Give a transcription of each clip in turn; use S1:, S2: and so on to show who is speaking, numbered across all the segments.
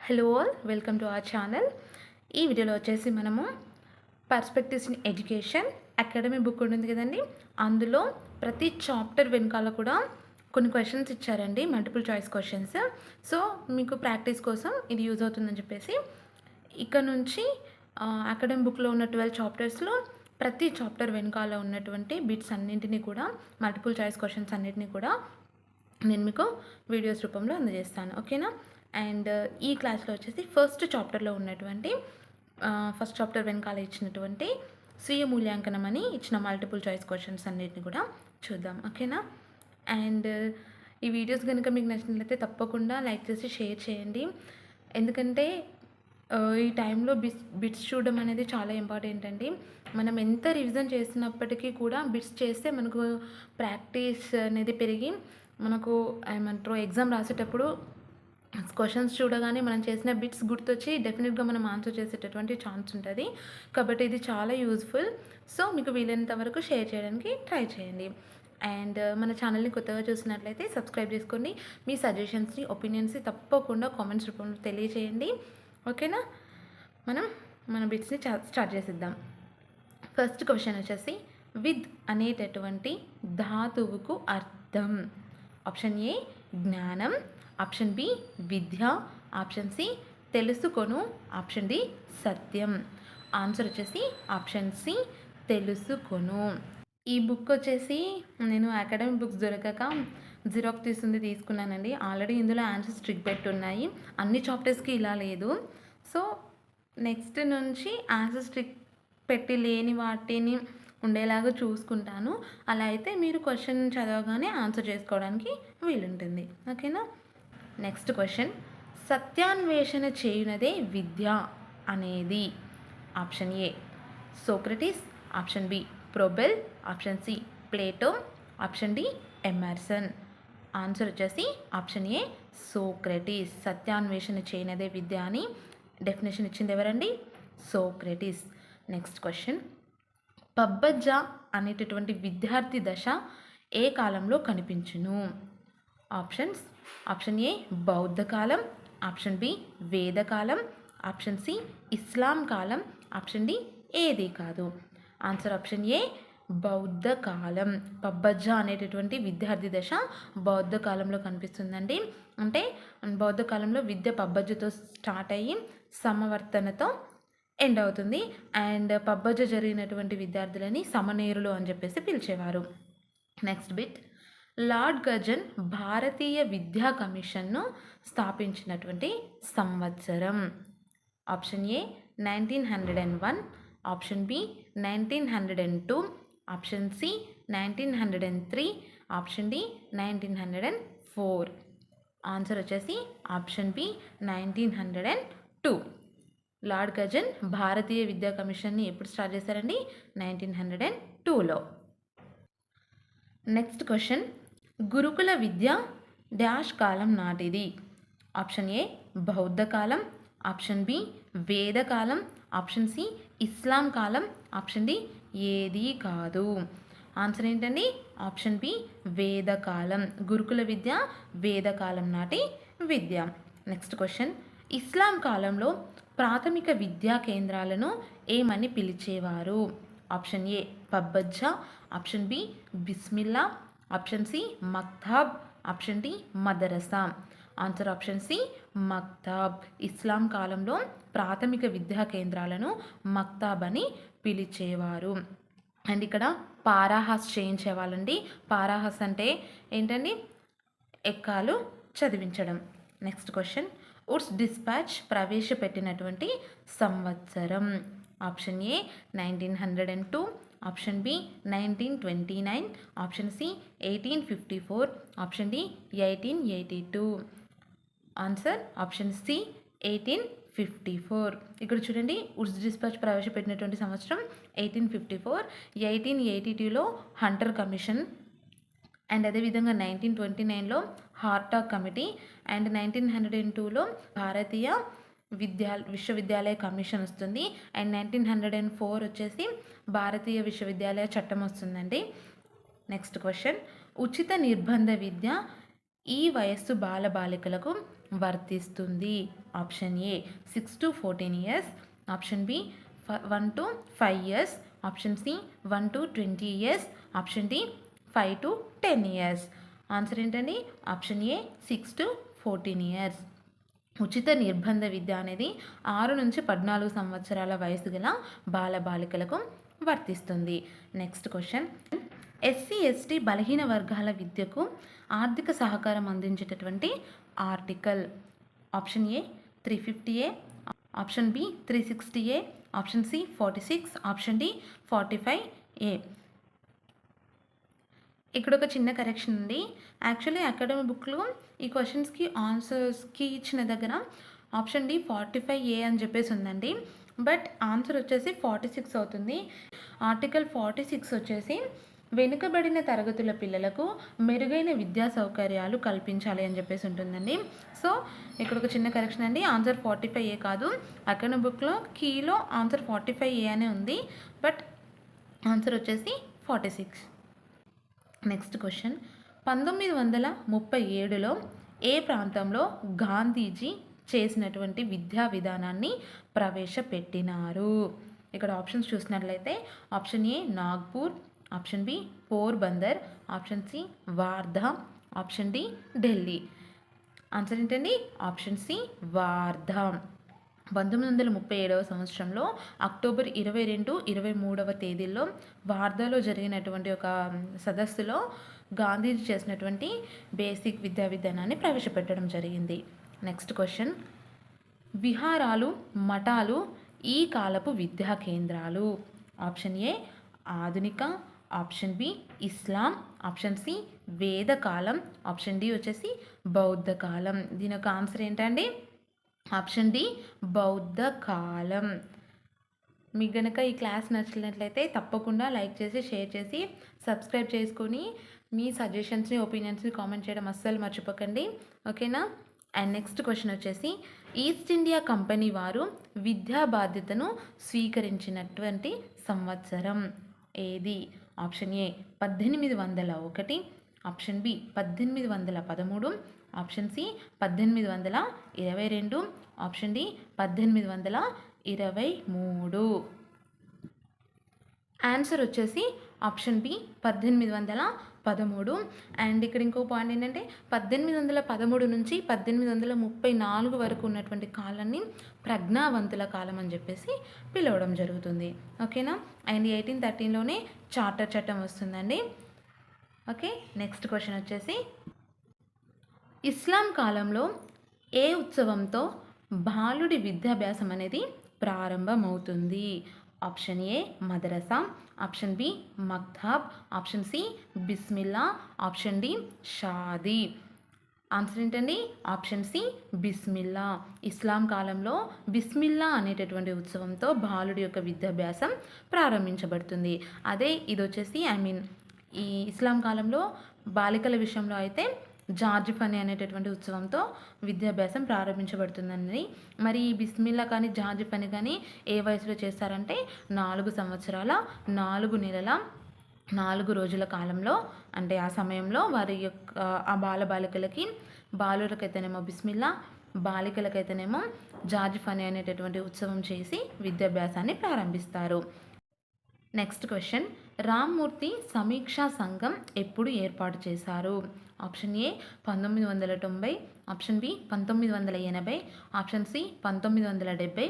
S1: Hello all, welcome to our channel. ఈ వీడియోలో వచ్చేసి మనము perspectives in education academy book ఉంటుంది కదండి, అందులో ప్రతి చాప్టర్ వెనకాల కూడా కొన్ని క్వశ్చన్స్ ఇచ్చారండి, మల్టిపుల్ చాయిస్ క్వశ్చన్స్. సో మీకు ప్రాక్టీస్ కోసం ఇది యూజ్ అవుతుందని చెప్పేసి ఇక్కడ నుంచి అకాడమీ బుక్లో ఉన్న 12 చాప్టర్స్లో ప్రతి చాప్టర్ వెనకాల ఉన్నటువంటి బిట్స్ అన్నింటినీ కూడా, మల్టిపుల్ చాయిస్ క్వశ్చన్స్ అన్నింటినీ కూడా నేను మీకు వీడియోస్ రూపంలో అందజేస్తాను, ఓకేనా. అండ్ ఈ క్లాస్లో వచ్చేసి ఫస్ట్ చాప్టర్లో ఉన్నటువంటి ఫస్ట్ చాప్టర్ వెనకాల ఇచ్చినటువంటి స్వీయ మూల్యాంకనం అని ఇచ్చిన మల్టిపుల్ చాయిస్ క్వశ్చన్స్ అన్నిటిని కూడా చూద్దాం, ఓకేనా. అండ్ ఈ వీడియోస్ కనుక మీకు నచ్చినట్లయితే తప్పకుండా లైక్ చేసి షేర్ చేయండి, ఎందుకంటే ఈ టైంలో బిట్స్ చూడడం అనేది చాలా ఇంపార్టెంట్ అండి. మనం ఎంత రివిజన్ చేసినప్పటికీ కూడా బిట్స్ చేస్తే మనకు ప్రాక్టీస్ అనేది పెరిగి మనకు ఏమంటారు ఎగ్జామ్ రాసేటప్పుడు క్వశ్చన్స్ చూడగానే మనం చేసిన బిట్స్ గుర్తొచ్చి డెఫినెట్గా మనం ఆన్సర్ చేసేటటువంటి ఛాన్స్ ఉంటుంది. కాబట్టి ఇది చాలా యూజ్ఫుల్. సో మీకు వీలైనంత వరకు షేర్ చేయడానికి ట్రై చేయండి. అండ్ మన ఛానల్ని కొత్తగా చూసినట్లయితే సబ్స్క్రైబ్ చేసుకోండి. మీ సజెషన్స్ని, ఒపీనియన్స్ని తప్పకుండా కామెంట్స్ రూపంలో తెలియజేయండి, ఓకేనా. మన బిట్స్ని స్టార్ట్ చేసిద్దాం. ఫస్ట్ క్వశ్చన్ వచ్చేసి విత్ అనేటటువంటి ధాతువుకు అర్థం. ఆప్షన్ ఏ జ్ఞానం, ఆప్షన్ బి విద్య, ఆప్షన్ సి తెలుసుకొను, ఆప్షన్ డి సత్యం. ఆన్సర్ వచ్చేసి ఆప్షన్ సి తెలుసుకొను. ఈ బుక్ వచ్చేసి నేను అకాడమిక్ బుక్స్ దొరకక జిరాక్స్ తీసుకున్నానండి. ఆల్రెడీ ఇందులో ఆన్సర్స్ ట్రిక్ పెట్టి ఉన్నాయి, అన్ని చాప్టర్స్కి ఇలా లేదు. సో నెక్స్ట్ నుంచి ఆన్సర్స్ ట్రిక్ పెట్టి లేని వాటిని ఉండేలాగా చూసుకుంటాను. అలా అయితే మీరు క్వశ్చన్ చదవగానే ఆన్సర్ చేసుకోవడానికి వీలుంటుంది, ఓకేనా. నెక్స్ట్ క్వశ్చన్, సత్యాన్వేషణ చేయునదే విద్య అనేది. Option A Socrates, option B Froebel, option C Plato, option D Emerson. Answer వచ్చేసి ఆప్షన్ ఏ సోక్రటీస్. సత్యాన్వేషణ చేయనదే విద్య అని డెఫినేషన్ ఇచ్చింది ఎవరండి? సోక్రటీస్. నెక్స్ట్ క్వశ్చన్, పబ్బజ్జ అనేటటువంటి విద్యార్థి దశ ఏ కాలంలో కనిపించును? ఆప్షన్స్, ఆప్షన్ ఏ బౌద్ధ కాలం, ఆప్షన్ బి వేదకాలం, ఆప్షన్ సి ఇస్లాం కాలం, ఆప్షన్ డి ఏది కాదు. ఆన్సర్ ఆప్షన్ ఏ బౌద్ధ కాలం. పబ్బజ్జ అనేటటువంటి విద్యార్థి దశ బౌద్ధ కాలంలో కనిపిస్తుందండి. అంటే బౌద్ధ కాలంలో విద్య పబ్బజ్జతో స్టార్ట్ అయ్యి సమవర్తనతో ఎండ్ అవుతుంది. అండ్ పబ్బజ్జ జరిగినటువంటి విద్యార్థులని సమనేరులు అని చెప్పేసి పిలిచేవారు. నెక్స్ట్ బిట్, లార్డ్ కర్జన్ భారతీయ విద్యా కమిషన్ను స్థాపించినటువంటి సంవత్సరం. Option A 1901, option B 1902, option C 1903, option D 1904. Answer వచ్చేసి ఆప్షన్ బి 1902. లార్డ్ కర్జన్ భారతీయ విద్యా కమిషన్ని ఎప్పుడు స్టార్ట్ చేశారండి? 1902లో. నెక్స్ట్ క్వశ్చన్, గురుకుల విద్య డాష్ కాలం నాటిది. ఆప్షన్ ఏ బౌద్ధ కాలం, ఆప్షన్ బి వేదకాలం, ఆప్షన్ సి ఇస్లాం కాలం, ఆప్షన్ డి ఏది కాదు. ఆన్సర్ ఏంటండి? ఆప్షన్ బి వేదకాలం. గురుకుల విద్య వేదకాలం నాటి విద్య. నెక్స్ట్ క్వశ్చన్, ఇస్లాం కాలంలో ప్రాథమిక విద్యా కేంద్రాలను ఏమని పిలిచేవారు? ఆప్షన్ ఏ పబ్బజ్జ, ఆప్షన్ బి బిస్మిల్లా, ఆప్షన్ సి మక్తాబ్, ఆప్షన్ డి మదరసా. ఆన్సర్ ఆప్షన్ సి మక్తాబ్. ఇస్లాం కాలంలో ప్రాథమిక విద్యా కేంద్రాలను మక్తాబ్ అని పిలిచేవారు. అండ్ ఇక్కడ పారాహాస్ చేయించేవాళ్ళండి. పారాహాస్ అంటే ఏంటండి? ఎక్కాలు చదివించడం. నెక్స్ట్ క్వశ్చన్, ఉడ్స్ డిస్పాచ్ ప్రవేశపెట్టినటువంటి సంవత్సరం. Option A 1902, option B 1929, option C 1854, option D 1882. Answer option C 1854. ఇక్కడ చూడండి, ఉడ్స్ డిస్పాచ్ ప్రవేశపెట్టినటువంటి సంవత్సరం 1854. 1882లో హంటర్ కమిషన్, అండ్ అదేవిధంగా 1929లో హార్టాగ్ కమిటీ, అండ్ 1902లో భారతీయ విశ్వవిద్యాలయ కమిషన్ వస్తుంది, అండ్ 1904 వచ్చేసి భారతీయ విశ్వవిద్యాలయ చట్టం వస్తుందండి. నెక్స్ట్ క్వశ్చన్, ఉచిత నిర్బంధ విద్య ఈ వయస్సు బాలబాలికలకు వర్తిస్తుంది. Option A 6 to 14 years, option B 1 to 5 years, option C 1 to 20 years, option D 5 to 10 years. Answer ఏంటండి? Option A 6 to 14 years. ఉచిత నిర్బంధ విద్య అనేది 6 నుంచి 14 సంవత్సరాల వయసు గల బాలబాలికలకు వర్తిస్తుంది. నెక్స్ట్ క్వశ్చన్, ఎస్సీ ఎస్టీ బలహీన వర్గాల విద్యకు ఆర్థిక సహకారం అందించేటటువంటి article. Option A 350A, option B 360A, option C 46, option D 45A. ఇక్కడ ఒక చిన్న కరెక్షన్ ఉంది. యాక్చువల్లీ అకాడమిక్ బుక్లో ఈ క్వశ్చన్స్కి ఆన్సర్స్కి ఇచ్చిన దగ్గర ఆప్షన్ డి 45A అని చెప్పేసి ఉందండి. బట్ ఆన్సర్ వచ్చేసి 46 అవుతుంది. ఆర్టికల్ 46 వచ్చేసి వెనుకబడిన తరగతుల పిల్లలకు మెరుగైన విద్యా సౌకర్యాలు కల్పించాలి అని చెప్పేసి ఉంటుందండి. సో ఇక్కడ ఒక చిన్న కరెక్షన్ అండి, ఆన్సర్ 45A కాదు. అకాడమిక్ బుక్లో కీలో ఆన్సర్ 45A అనే ఉంది, బట్ ఆన్సర్ వచ్చేసి 46. నెక్స్ట్ క్వశ్చన్, 1937లో ఏ ప్రాంతంలో గాంధీజీ చేసినటువంటి విద్యా విధానాన్ని ప్రవేశపెట్టినారు? ఇక్కడ ఆప్షన్స్ చూసినట్లయితే option A Nagpur, option B Porbandar, option C Wardha, option D Delhi. Answer ఏంటండి? Option C Wardha. 1937వ సంవత్సరంలో అక్టోబర్ 22, 23వ తేదీల్లో వార్ధాలో జరిగినటువంటి ఒక సదస్సులో గాంధీజీ చేసినటువంటి బేసిక్ విద్యా విధానాన్ని ప్రవేశపెట్టడం జరిగింది. నెక్స్ట్ క్వశ్చన్, విహారాలు మఠాలు ఈ కాలపు విద్యా కేంద్రాలు. ఆప్షన్ ఏ ఆధునిక, ఆప్షన్ బి ఇస్లాం, ఆప్షన్ సి వేదకాలం, ఆప్షన్ డి వచ్చేసి బౌద్ధ కాలం. దీని యొక్క ఆన్సర్ ఏంటండి? ఆప్షన్ డి బౌద్ధ కాలం. మీకు కనుక ఈ క్లాస్ నచ్చినట్లయితే తప్పకుండా లైక్ చేసి, షేర్ చేసి, సబ్స్క్రైబ్ చేసుకొని మీ సజెషన్స్ని, ఒపీనియన్స్ని కామెంట్ చేయడం అస్సలు మర్చిపోకండి. ఓకేనా? అండ్ నెక్స్ట్ క్వశ్చన్ వచ్చేసి, ఈస్ట్ ఇండియా కంపెనీ వారు విద్యా బాధ్యతను స్వీకరించినటువంటి సంవత్సరం ఏది? Option A 1801, option B 1813, option C 1822, option D 1823. Answer వచ్చేసి ఆప్షన్ బి 1813. అండ్ ఇక్కడ ఇంకో పాయింట్ ఏంటంటే 1813 నుంచి 1834 వరకు ఉన్నటువంటి కాలాన్ని ప్రజ్ఞావంతుల కాలం అని చెప్పేసి పిలవడం జరుగుతుంది. ఓకేనా? అండ్ 1813లోనే చార్టర్ చట్టం వస్తుందండి. ఓకే, నెక్స్ట్ క్వశ్చన్ వచ్చేసి, ఇస్లాం కాలంలో ఏ ఉత్సవంతో బాలుడి విద్యాభ్యాసం అనేది ప్రారంభమవుతుంది? ఆప్షన్ ఏ మదరసా, ఆప్షన్ బి మక్తాబ్, ఆప్షన్ సి బిస్మిల్లా, ఆప్షన్ డి షాదీ. ఆన్సర్ ఏంటండి? ఆప్షన్ సి బిస్మిల్లా. ఇస్లాం కాలంలో బిస్మిల్లా అనేటటువంటి ఉత్సవంతో బాలుడి యొక్క విద్యాభ్యాసం ప్రారంభించబడుతుంది. అదే ఇది వచ్చేసి ఈ ఇస్లాం కాలంలో బాలికల విషయంలో అయితే జార్జ్ ఫనీ అనేటటువంటి ఉత్సవంతో విద్యాభ్యాసం ప్రారంభించబడుతుందండి. మరి ఈ బిస్మిల్లా కానీ జార్జ్ ఫనీ కానీ ఏ వయసులో చేస్తారంటే 4 సంవత్సరాల 4 నెలల 4 రోజుల కాలంలో, అంటే ఆ సమయంలో వారి యొక్క ఆ బాలికలకి, బాలులకైతేనేమో బిస్మిల్లా, బాలికలకైతేనేమో జార్జ్ ఫనీ అనేటటువంటి ఉత్సవం చేసి విద్యాభ్యాసాన్ని ప్రారంభిస్తారు. నెక్స్ట్ క్వశ్చన్, రామ్మూర్తి సమీక్షా సంఘం ఎప్పుడు ఏర్పాటు చేశారు? Option A 1990, option B 1980, option C 1970,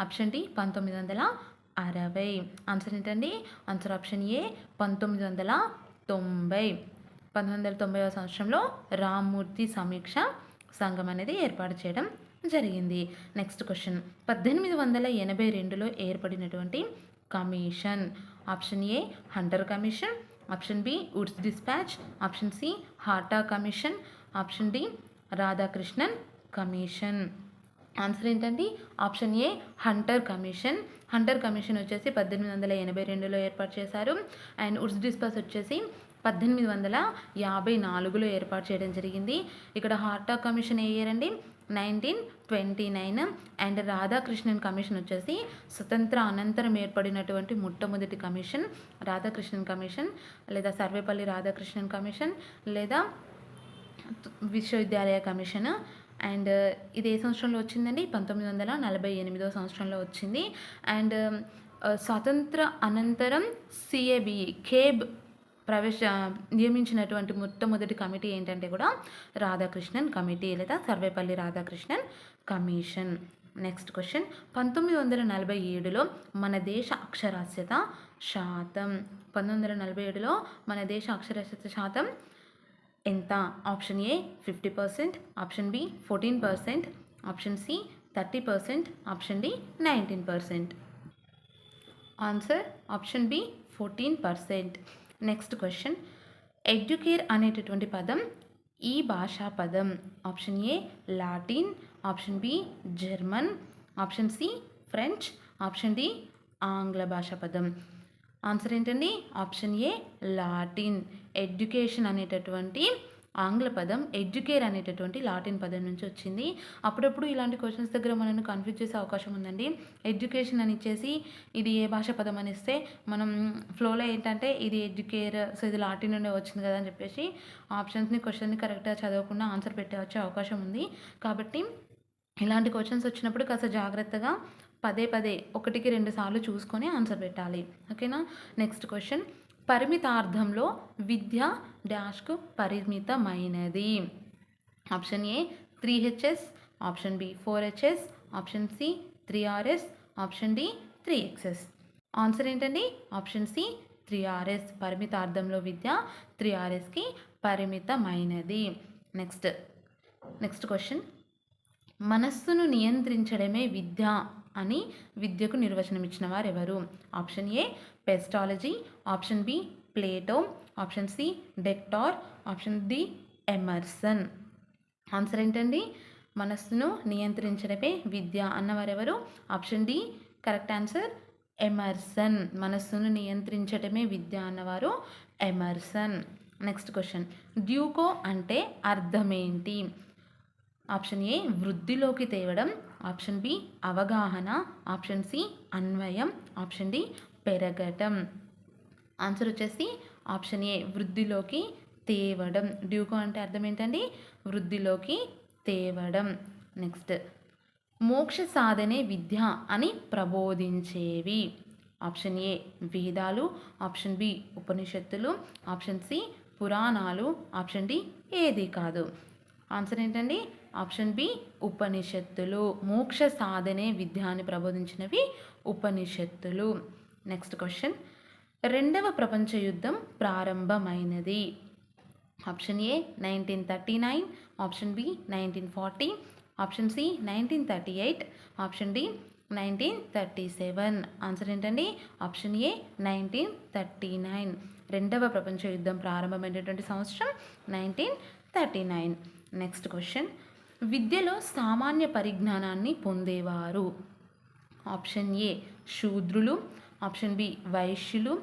S1: option D 1960. Answer ఏంటండి? Answer option A 1990. 1990వ సంవత్సరంలో రామ్మూర్తి సమీక్ష సంఘం అనేది ఏర్పాటు చేయడం జరిగింది. నెక్స్ట్ క్వశ్చన్, 1882లో ఏర్పడినటువంటి commission. Option A Hunter commission, option B Wood's dispatch, option C హాటా commission, option D Radhakrishnan commission. Answer ఏంటండి? Option A Hunter commission. Hunter commission వచ్చేసి 1882లో ఏర్పాటు చేశారు. అండ్ వుడ్స్ డిస్పాచ్ వచ్చేసి 1854లో ఏర్పాటు చేయడం జరిగింది. ఇక్కడ హాటా కమిషన్ ఏ ఇయర్ అండి? 1929. అండ్ రాధాకృష్ణన్ కమిషన్ వచ్చేసి స్వతంత్ర అనంతరం ఏర్పడినటువంటి మొట్టమొదటి కమిషన్ రాధాకృష్ణన్ కమిషన్, లేదా సర్వేపల్లి రాధాకృష్ణన్ కమిషన్, లేదా విశ్వవిద్యాలయ కమిషన్ అండ్ ఇది ఏ సంవత్సరంలో వచ్చిందండి? 1948వ సంవత్సరంలో వచ్చింది. అండ్ స్వాతంత్ర అనంతరం సిఏబిఈ కేబ్ నియమించినటువంటి మొట్టమొదటి కమిటీ ఏంటంటే కూడా రాధాకృష్ణన్ కమిటీ లేదా Sarvepalli Radhakrishnan commission. Next question, 1947లో మన దేశ అక్షరాస్యత శాతం. 1947లో మన దేశ అక్షరాస్యత శాతం ఎంత? Option A 50%, option B 14%, option C 30%, option D 19%. Answer option B 14%. Next question, educare అనేటటువంటి పదం ఈ భాషా పదం. Option A Latin, option B German, option C French, option D ఆంగ్ల భాషా పదం. ఆన్సర్ ఏంటండి? Option A Latin. ఎడ్యుకేషన్ అనేటటువంటి ఆంగ్ల పదం ఎడ్యుకేర్ అనేటటువంటి లాటిన్ పదం నుంచి వచ్చింది. అప్పుడప్పుడు ఇలాంటి క్వశ్చన్స్ దగ్గర మనల్ని కన్ఫ్యూజ్ చేసే అవకాశం ఉందండి. ఎడ్యుకేషన్ అని ఇచ్చేసి ఇది ఏ భాష పదం అని ఇస్తే మనం ఫ్లోలో ఏంటంటే ఇది ఎడ్యుకేర్, సో ఇది లాటిన్ నుండి వచ్చింది కదా అని చెప్పేసి ఆప్షన్స్ని క్వశ్చన్ని కరెక్ట్గా చదవకుండా ఆన్సర్ పెట్టే వచ్చే అవకాశం ఉంది. కాబట్టి ఇలాంటి క్వశ్చన్స్ వచ్చినప్పుడు కాస్త జాగ్రత్తగా పదే పదే 1కి 2 సార్లు చూసుకొని ఆన్సర్ పెట్టాలి. ఓకేనా? నెక్స్ట్ క్వశ్చన్, పరిమితార్థంలో విద్య డాష్కు పరిమితమైనది. Option A 3HS, option B 4HS, option C 3RS, option D 3XS. Answer ఏంటండి? Option C 3RS. పరిమితార్థంలో విద్య 3RSకి పరిమితమైనది. నెక్స్ట్ క్వశ్చన్, మనస్సును నియంత్రించడమే విద్య అని విద్యకు నిర్వచనం ఇచ్చిన వారు ఎవరు? Option A Pestalozzi, option B Plato, option C డెక్టార్, ఆప్షన్ డి ఎమర్సన్. ఆన్సర్ ఏంటండి? మనస్సును నియంత్రించడమే విద్య అన్నవారెవరు? Option D correct answer Emerson. మనస్సును నియంత్రించడమే విద్య అన్నవారు ఎమర్సన్. నెక్స్ట్ క్వశ్చన్, డ్యూకో అంటే అర్థమేంటి? ఆప్షన్ ఏ వృద్ధిలోకి తేవడం, ఆప్షన్ బి అవగాహన, ఆప్షన్ సి అన్వయం, ఆప్షన్ డి పెరగటం. ఆన్సర్ వచ్చేసి ఆప్షన్ ఏ వృద్ధిలోకి తేవడం. డ్యూకో అంటే అర్థం ఏంటండి? వృద్ధిలోకి తేవడం. నెక్స్ట్, మోక్ష సాధనే విద్య అని ప్రబోధించేవి. ఆప్షన్ ఏ వేదాలు, ఆప్షన్ బి ఉపనిషత్తులు, ఆప్షన్ సి పురాణాలు, ఆప్షన్ డి ఏది కాదు. ఆన్సర్ ఏంటండి? ఆప్షన్ బి ఉపనిషత్తులు. మోక్ష సాధనే విద్య అని ప్రబోధించినవి ఉపనిషత్తులు. నెక్స్ట్ క్వశ్చన్, 2వ ప్రపంచ యుద్ధం ప్రారంభమైనది. Option A 1939, option B 1940, option C 1938, option D 1937. Answer ఏంటండి? Option A 1939. 2వ ప్రపంచ యుద్ధం ప్రారంభమైనటువంటి సంవత్సరం 1939. నెక్స్ట్ క్వశ్చన్, విద్యలో సామాన్య పరిజ్ఞానాన్ని పొందేవారు. ఆప్షన్ ఏ శూద్రులు, ఆప్షన్ బి వైశ్యులు,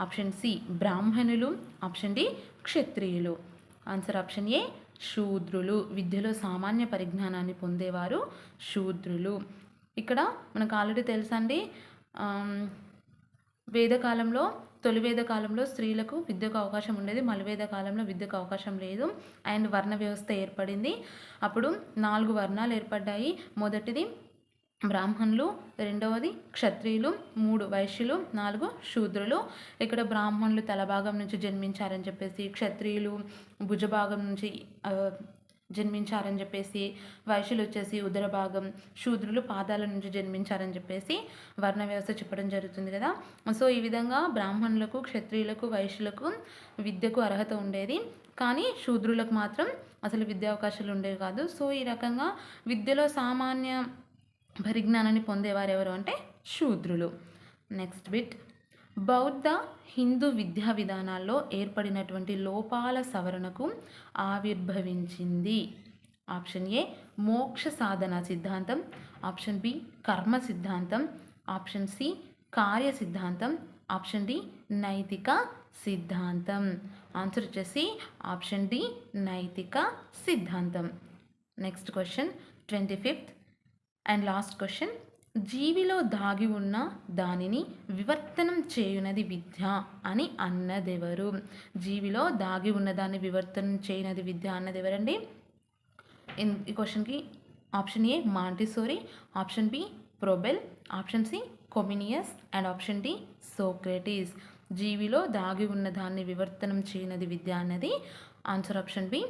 S1: ఆప్షన్ సి బ్రాహ్మణులు, ఆప్షన్ డి క్షత్రియులు. ఆన్సర్ ఆప్షన్ ఏ శూద్రులు. విద్యలో సామాన్య పరిజ్ఞానాన్ని పొందేవారు శూద్రులు. ఇక్కడ మనకు ఆల్రెడీ తెలుసండి, వేదకాలంలో తొలి వేద కాలంలో స్త్రీలకు విద్యకు అవకాశం ఉండేది, మలివేద కాలంలో విద్యకు అవకాశం లేదు. అండ్ వర్ణ వ్యవస్థ ఏర్పడింది. అప్పుడు 4 వర్ణాలు ఏర్పడ్డాయి. మొదటిది బ్రాహ్మణులు, రెండవది క్షత్రియులు, 3 వైశ్యులు, 4 శూద్రులు. ఇక్కడ బ్రాహ్మణులు తలభాగం నుంచి జన్మించారని చెప్పేసి, క్షత్రియులు భుజభాగం నుంచి జన్మించారని చెప్పేసి, వైశ్యులు వచ్చేసి ఉదర భాగం, శూద్రులు పాదాల నుంచి జన్మించారని చెప్పేసి వర్ణ వ్యవస్థ చెప్పడం జరుగుతుంది కదా. సో ఈ విధంగా బ్రాహ్మణులకు, క్షత్రియులకు, వైశ్యులకు విద్యకు అర్హత ఉండేది, కానీ శూద్రులకు మాత్రం అసలు విద్యా అవకాశాలు ఉండేవి కాదు. సో ఈ రకంగా విద్యలో సామాన్య పరిజ్ఞానాన్ని పొందేవారు ఎవరు అంటే శూద్రులు. నెక్స్ట్ బిట్, బౌద్ధ హిందూ విద్యా విధానాల్లో ఏర్పడినటువంటి లోపాల సవరణకు ఆవిర్భవించింది. ఆప్షన్ ఏ మోక్ష సాధన సిద్ధాంతం, ఆప్షన్ బి కర్మ సిద్ధాంతం, ఆప్షన్ సి కార్య సిద్ధాంతం, ఆప్షన్ డి నైతిక సిద్ధాంతం. ఆన్సర్ వచ్చేసి ఆప్షన్ డి నైతిక సిద్ధాంతం. Next question 25th and last question, జీవిలో దాగి ఉన్న దానిని వివర్తనం చేయునది విద్య అని అన్నదెవరు? జీవిలో దాగి ఉన్న దాన్ని వివర్తనం చేయనది విద్య అన్నది ఎవరండి? ఈ క్వశ్చన్కి option A Montessori, option B Froebel, option C Comenius and option D Socrates. జీవిలో దాగి ఉన్న దాన్ని వివర్తనం చేయనది విద్య అన్నది ఆన్సర్ ఆప్షన్ బి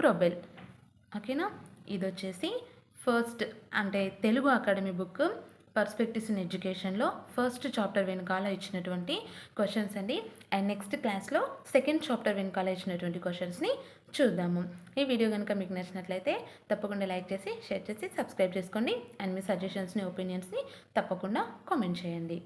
S1: ప్రోబెల్. ఓకేనా, ఇది వచ్చేసి ఫస్ట్ అంటే Telugu academy book perspectives in ఎడ్యుకేషన్లో ఫస్ట్ చాప్టర్ వెనకాల ఇచ్చినటువంటి క్వశ్చన్స్ అండి. అండ్ నెక్స్ట్ క్లాస్లో సెకండ్ చాప్టర్ వెనకాల ఇచ్చినటువంటి క్వశ్చన్స్ని చూద్దాము. ఈ వీడియో కనుక మీకు నచ్చినట్లయితే తప్పకుండా లైక్ చేసి షేర్ చేసి సబ్స్క్రైబ్ చేసుకోండి. అండ్ మీ సజెషన్స్ని ఒపీనియన్స్ని తప్పకుండా కామెంట్ చేయండి.